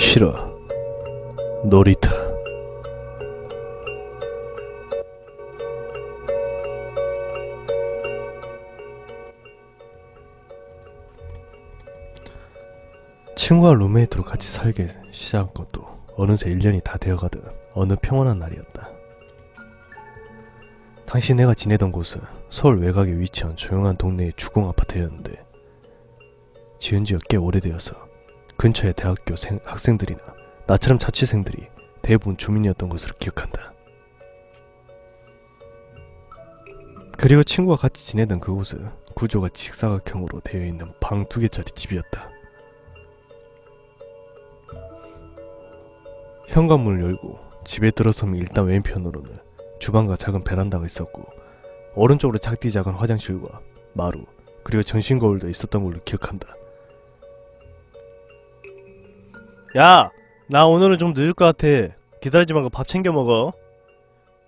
싫어. 놀이터. 친구와 룸메이트로 같이 살게 시작한 것도 어느새 1년이 다 되어가던 어느 평온한 날이었다. 당시 내가 지내던 곳은 서울 외곽에 위치한 조용한 동네의 주공 아파트였는데 지은 지가 꽤 오래되어서 근처의 대학교 학생들이나 나처럼 자취생들이 대부분 주민이었던 것으로 기억한다. 그리고 친구와 같이 지내던 그곳은 구조가 직사각형으로 되어 있는 방 2개짜리 집이었다. 현관문을 열고 집에 들어서면 일단 왼편으로는 주방과 작은 베란다가 있었고 오른쪽으로 작디 작은 화장실과 마루 그리고 전신 거울도 있었던 걸로 기억한다. 야! 나 오늘은 좀 늦을 것 같아. 기다리지 말고 밥 챙겨 먹어.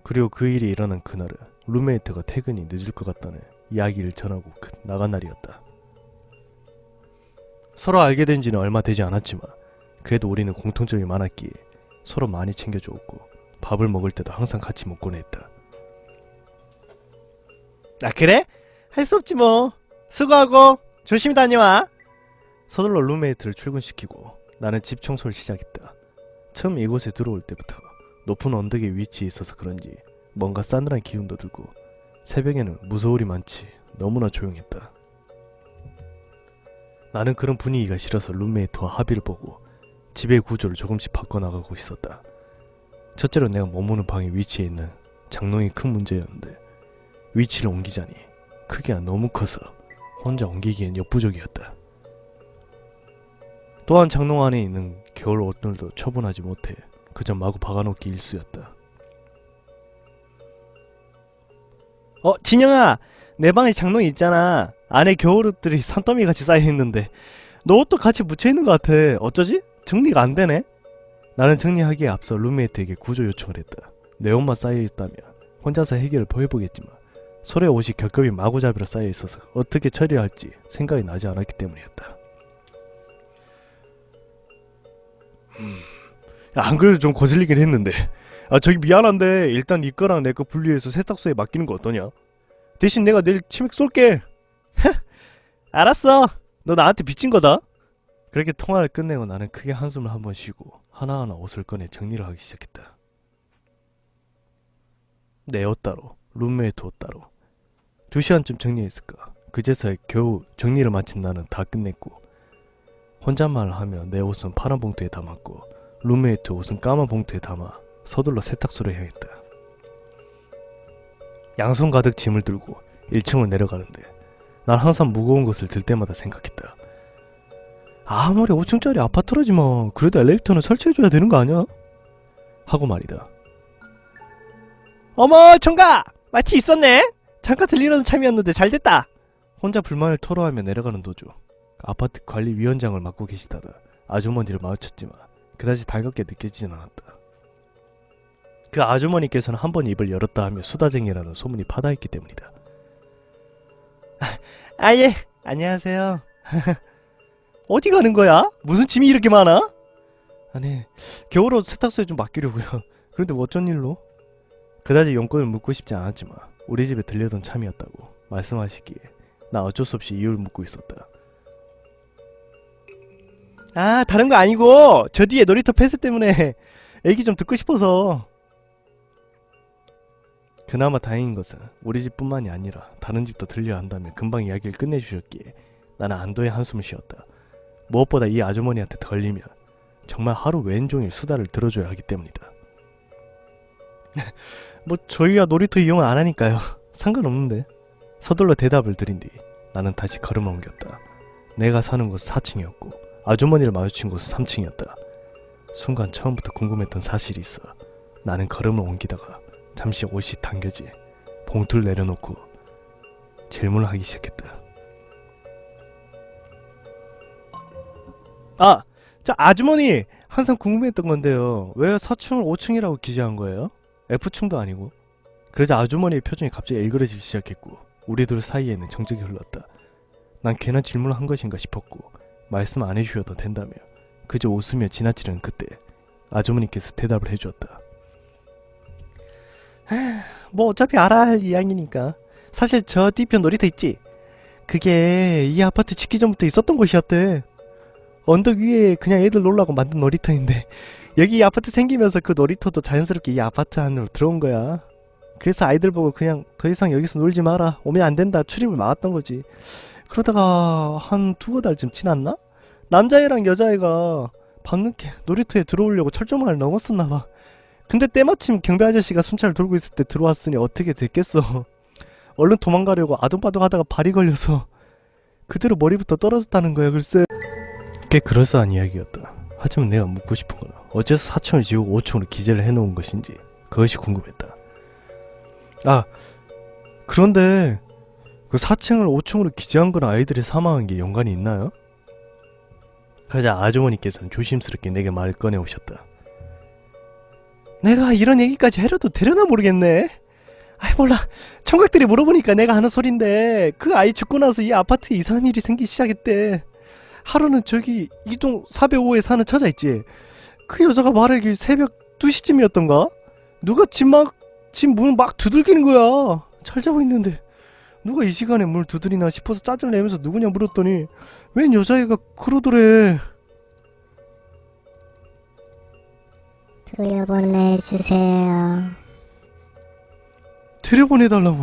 그리고 그 일이 일어난 그날은 룸메이트가 퇴근이 늦을 것 같다는 이야기를 전하고 나간 날이었다. 서로 알게 된 지는 얼마 되지 않았지만 그래도 우리는 공통점이 많았기에 서로 많이 챙겨주었고 밥을 먹을 때도 항상 같이 먹곤 했다. 아 그래? 할 수 없지 뭐. 수고하고 조심히 다녀와. 서둘러 룸메이트를 출근시키고 나는 집 청소를 시작했다. 처음 이곳에 들어올 때부터 높은 언덕에 위치해 있어서 그런지 뭔가 싸늘한 기운도 들고 새벽에는 무서울이 많지 너무나 조용했다. 나는 그런 분위기가 싫어서 룸메이트와 합의를 보고 집의 구조를 조금씩 바꿔나가고 있었다. 첫째로 내가 머무는 방에 위치해 있는 장롱이 큰 문제였는데 위치를 옮기자니 크기가 너무 커서 혼자 옮기기엔 역부족이었다. 또한 장롱 안에 있는 겨울 옷들도 처분하지 못해 그저 마구 박아놓기 일쑤였다. 진영아! 내 방에 장롱이 있잖아. 안에 겨울옷들이 산더미같이 쌓여있는데 너 옷도 같이 묻혀있는 것 같아. 어쩌지? 정리가 안되네? 나는 정리하기에 앞서 룸메이트에게 구조 요청을 했다. 내 옷만 쌓여있다면 혼자서 해결을 해보겠지만 서로의 옷이 겹겹이 마구잡이로 쌓여있어서 어떻게 처리할지 생각이 나지 않았기 때문이었다. 안 그래도 좀 거슬리긴 했는데 저기 미안한데 일단 네 거랑 내 거 분리해서 세탁소에 맡기는 거 어떠냐? 대신 내가 내일 치맥 쏠게. 알았어. 너 나한테 빚진 거다. 그렇게 통화를 끝내고 나는 크게 한숨을 한번 쉬고 하나하나 옷을 꺼내 정리를 하기 시작했다. 내 옷 따로, 룸메이트 옷 따로. 2시간쯤 정리했을까. 그제서야 겨우 정리를 마친 나는 다 끝냈고 혼잣말을 하며 내 옷은 파란 봉투에 담았고 룸메이트 옷은 까만 봉투에 담아 서둘러 세탁소로 해야겠다. 양손 가득 짐을 들고 1층으로 내려가는데 난 항상 무거운 것을 들 때마다 생각했다. 아무리 5층짜리 아파트라지만 그래도 엘리베이터는 설치해줘야 되는 거 아니야? 하고 말이다. 어머 총각! 마치 있었네? 잠깐 들리려는 참이었는데 잘됐다. 혼자 불만을 토로하며 내려가는 도중 아파트 관리위원장을 맡고 계시다가 아주머니를 마주쳤지만 그다지 달갑게 느껴지진 않았다. 그 아주머니께서는 한 번 입을 열었다 하며 수다쟁이라는 소문이 파다했기 때문이다. 예, 안녕하세요. 어디 가는 거야? 무슨 짐이 이렇게 많아? 아니, 겨울옷 세탁소에 좀 맡기려고요. 그런데 어쩐 일로? 그다지 용건을 묻고 싶지 않았지만 우리 집에 들려던 참이었다고 말씀하시기에 나 어쩔 수 없이 이유를 묻고 있었다. 다른 거 아니고 저 뒤에 놀이터 폐쇄 때문에 얘기 좀 듣고 싶어서. 그나마 다행인 것은 우리 집뿐만이 아니라 다른 집도 들려야 한다며 금방 이야기를 끝내주셨기에 나는 안도의 한숨을 쉬었다. 무엇보다 이 아주머니한테 걸리면 정말 하루 왼종일 수다를 들어줘야 하기 때문이다. 뭐 저희가 놀이터 이용을 안 하니까요. 상관없는데. 서둘러 대답을 드린 뒤 나는 다시 걸음을 옮겼다. 내가 사는 곳은 4층이었고 아주머니를 마주친 곳은 3층이었다. 순간 처음부터 궁금했던 사실이 있어 나는 걸음을 옮기다가 잠시 옷이 당겨지 봉투를 내려놓고 질문을 하기 시작했다. 저 아주머니 항상 궁금했던 건데요. 왜 4층을 5층이라고 기재한 거예요? F층도 아니고. 그러자 아주머니의 표정이 갑자기 일그러지기 시작했고 우리 둘 사이에는 정적이 흘렀다. 난 괜한 질문을 한 것인가 싶었고 말씀 안 해주셔도 된다며 그저 웃으며 지나치려는 그때 아주머니께서 대답을 해주었다. 뭐 어차피 알아야 할 이야기니까. 사실 저 뒤편 놀이터 있지? 그게 이 아파트 짓기 전부터 있었던 곳이었대. 언덕 위에 그냥 애들 놀라고 만든 놀이터인데 여기 이 아파트 생기면서 그 놀이터도 자연스럽게 이 아파트 안으로 들어온 거야. 그래서 아이들 보고 그냥 더 이상 여기서 놀지 마라, 오면 안 된다, 출입을 막았던 거지. 그러다가 한 두어 달쯤 지났나? 남자애랑 여자애가 밤늦게 놀이터에 들어오려고 철조망을 넘었었나봐. 근데 때마침 경비 아저씨가 순찰을 돌고 있을 때 들어왔으니 어떻게 됐겠어. 얼른 도망가려고 아둥바둥 하다가 발이 걸려서 그대로 머리부터 떨어졌다는 거야. 글쎄, 꽤 그럴싸한 이야기였다. 하지만 내가 묻고 싶은 건 어째서 4층을 지우고 5층으로 기재를 해놓은 것인지 그것이 궁금했다. 아, 그런데 그 4층을 5층으로 기재한 건 아이들이 사망한 게 연관이 있나요? 그러자 아주머니께서는 조심스럽게 내게 말을 꺼내오셨다. 내가 이런 얘기까지 해려도 되려나 모르겠네. 아이 몰라, 청각들이 물어보니까 내가 하는 소린데 그 아이 죽고 나서 이 아파트에 이상한 일이 생기기 시작했대. 하루는 저기 이동 405에 사는 처자 있지? 그 여자가 말하길 새벽 2시쯤이었던가? 누가 집 문 막 두들기는 거야. 잘 자고 있는데 누가 이 시간에 물 두드리나 싶어서 짜증을 내면서 누구냐 물었더니 웬 여자애가 그러더래. 들여보내주세요. 들여보내달라고?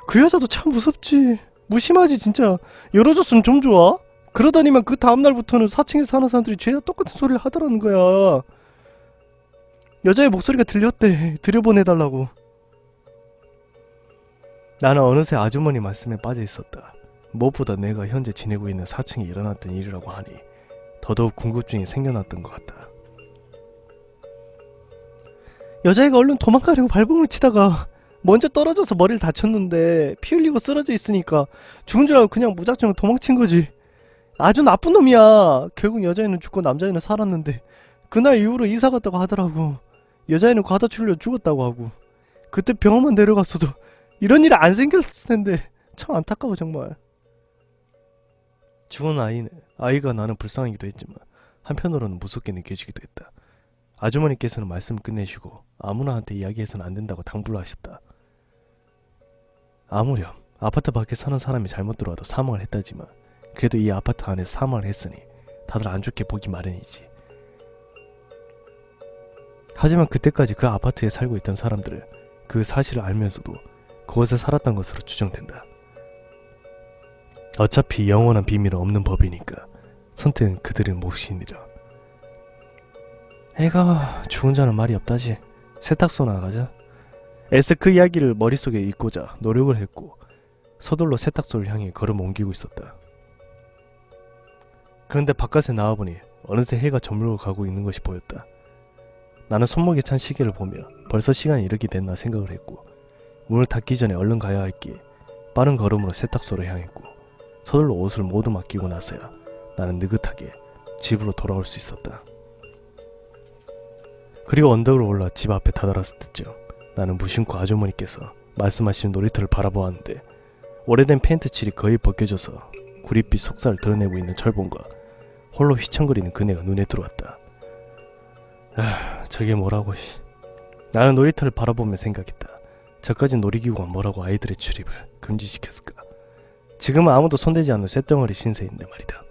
그 여자도 참 무섭지. 무심하지 진짜. 열어줬으면 좀 좋아. 그러다니만 그 다음날부터는 4층에 사는 사람들이 죄다 똑같은 소리를 하더라는 거야. 여자의 목소리가 들렸대. 들여보내달라고. 나는 어느새 아주머니 말씀에 빠져 있었다. 무엇보다 내가 현재 지내고 있는 4층에 일어났던 일이라고 하니 더더욱 궁금증이 생겨났던 것 같다. 여자애가 얼른 도망가려고 발버둥을 치다가 먼저 떨어져서 머리를 다쳤는데 피 흘리고 쓰러져 있으니까 죽은 줄 알고 그냥 무작정 도망친 거지. 아주 나쁜 놈이야. 결국 여자애는 죽고 남자애는 살았는데 그날 이후로 이사 갔다고 하더라고. 여자애는 과다 출혈로 죽었다고 하고. 그때 병원만 내려갔어도 이런 일이 안 생겼을 텐데 참 안타까워 정말. 죽은 아이가 나는 불쌍하기도 했지만 한편으로는 무섭게 느껴지기도 했다. 아주머니께서는 말씀을 끝내시고 아무나한테 이야기해서는 안 된다고 당부를 하셨다. 아무렴 아파트 밖에 사는 사람이 잘못 들어와도 사망을 했다지만 그래도 이 아파트 안에서 사망을 했으니 다들 안 좋게 보기 마련이지. 하지만 그때까지 그 아파트에 살고 있던 사람들은 그 사실을 알면서도 그곳에 살았던 것으로 추정된다. 어차피 영원한 비밀은 없는 법이니까 선택은 그들의 몫이니라. 애가 죽은 자는 말이 없다지. 세탁소 나가자. 애써 그 이야기를 머릿속에 잊고자 노력을 했고 서둘러 세탁소를 향해 걸음 옮기고 있었다. 그런데 바깥에 나와보니 어느새 해가 저물어 가고 있는 것이 보였다. 나는 손목에 찬 시계를 보며 벌써 시간이 이렇게 됐나 생각을 했고 문을 닫기 전에 얼른 가야 할기에 빠른 걸음으로 세탁소로 향했고 서둘러 옷을 모두 맡기고 나서야 나는 느긋하게 집으로 돌아올 수 있었다. 그리고 언덕을 올라 집 앞에 다다랐을 때쯤 나는 무심코 아주머니께서 말씀하신 놀이터를 바라보았는데 오래된 페인트 칠이 거의 벗겨져서 구릿빛 속살을 드러내고 있는 철봉과 홀로 휘청거리는 그네가 눈에 들어왔다. 저게 뭐라고. 나는 놀이터를 바라보며 생각했다. 저까진 놀이기구가 뭐라고 아이들의 출입을 금지시켰을까. 지금은 아무도 손대지 않는 쇳덩어리 신세인데 말이다.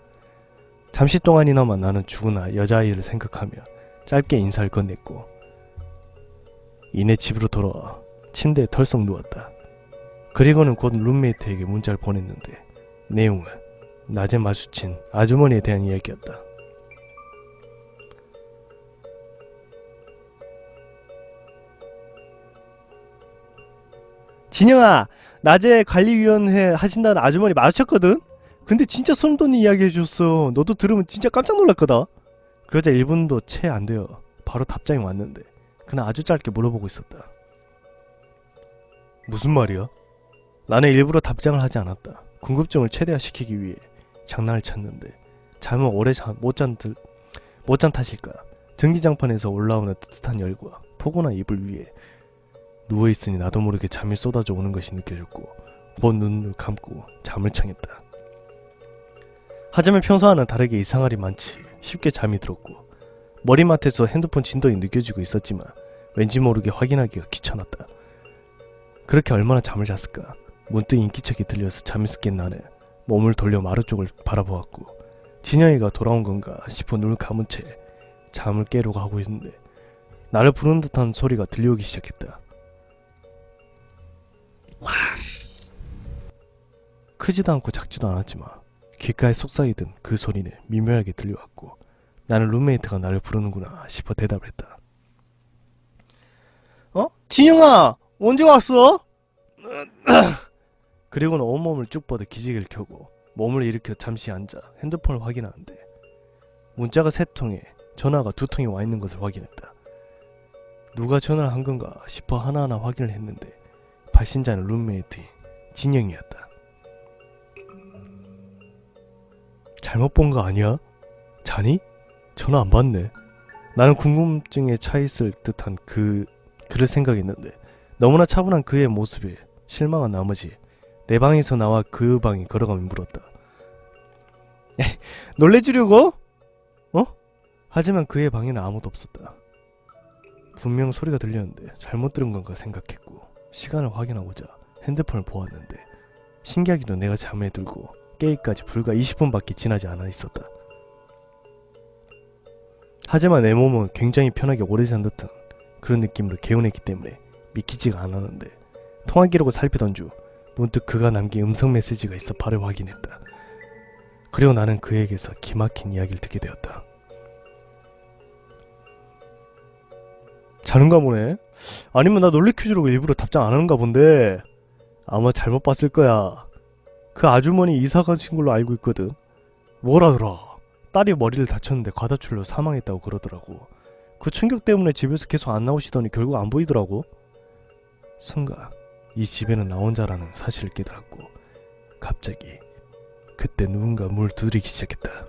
잠시 동안이나마 나는 죽은 여자아이를 생각하며 짧게 인사를 건넸고 이내 집으로 돌아와 침대에 털썩 누웠다. 그리고는 곧 룸메이트에게 문자를 보냈는데 내용은 낮에 마주친 아주머니에 대한 이야기였다. 진영아, 낮에 관리위원회 하신다는 아주머니 마주쳤거든? 근데 진짜 소름 돋는 이야기 해줬어. 너도 들으면 진짜 깜짝 놀랄 거다. 그러자 1분도 채 안 되어 바로 답장이 왔는데 그는 아주 짧게 물어보고 있었다. 무슨 말이야? 나는 일부러 답장을 하지 않았다. 궁금증을 최대화시키기 위해 장난을 쳤는데 잠은 오래 못 잔 탓일까. 전기장판에서 올라오는 뜨뜻한 열과 포근한 이불 위에 누워있으니 나도 모르게 잠이 쏟아져 오는 것이 느껴졌고 본 눈을 감고 잠을 청했다. 하지만 평소와는 다르게 이상할이 많지 쉽게 잠이 들었고 머리맡에서 핸드폰 진동이 느껴지고 있었지만 왠지 모르게 확인하기가 귀찮았다. 그렇게 얼마나 잠을 잤을까. 문득 인기척이 들려서 잠에서 깬 나는 몸을 돌려 마루 쪽을 바라보았고 진영이가 돌아온 건가 싶어 눈을 감은 채 잠을 깨려고 하고 있는데 나를 부르는 듯한 소리가 들려오기 시작했다. 크지도 않고 작지도 않았지만 귓가에 속삭이던 그 소리는 미묘하게 들려왔고 나는 룸메이트가 나를 부르는구나 싶어 대답을 했다. 진영아! 언제 왔어? 그리고는 온몸을 쭉 뻗어 기지개를 켜고 몸을 일으켜 잠시 앉아 핸드폰을 확인하는데 문자가 3통에 전화가 2통이 와 있는 것을 확인했다. 누가 전화를 한 건가 싶어 하나하나 확인을 했는데 발신자는 룸메이트인 진영이었다. 잘못 본 거 아니야? 자니? 전화 안 받네. 나는 궁금증에 차 있을 듯한 그를 생각했는데 너무나 차분한 그의 모습에 실망한 나머지 내 방에서 나와 그 방에 걸어가며 물었다. 놀래주려고? 하지만 그의 방에는 아무도 없었다. 분명 소리가 들렸는데 잘못 들은 건가 생각했고 시간을 확인하고자 핸드폰을 보았는데 신기하게도 내가 잠에 들고 깨기까지 불과 20분밖에 지나지 않아 있었다. 하지만 내 몸은 굉장히 편하게 오래 잔 듯한 그런 느낌으로 개운했기 때문에 믿기지가 않았는데 통화 기록을 살피던 중 문득 그가 남긴 음성 메시지가 있어 바로 확인했다. 그리고 나는 그에게서 기막힌 이야기를 듣게 되었다. 자는가 보네? 아니면 나 논리 퀴즈로 일부러 답장 안 하는가 본데 아마 잘못 봤을 거야. 그 아주머니 이사 가신 걸로 알고 있거든. 뭐라더라? 딸이 머리를 다쳤는데 과다출로 사망했다고 그러더라고. 그 충격 때문에 집에서 계속 안 나오시더니 결국 안 보이더라고. 순간 이 집에는 나 혼자라는 사실을 깨달았고 갑자기 그때 누군가 문을 두드리기 시작했다.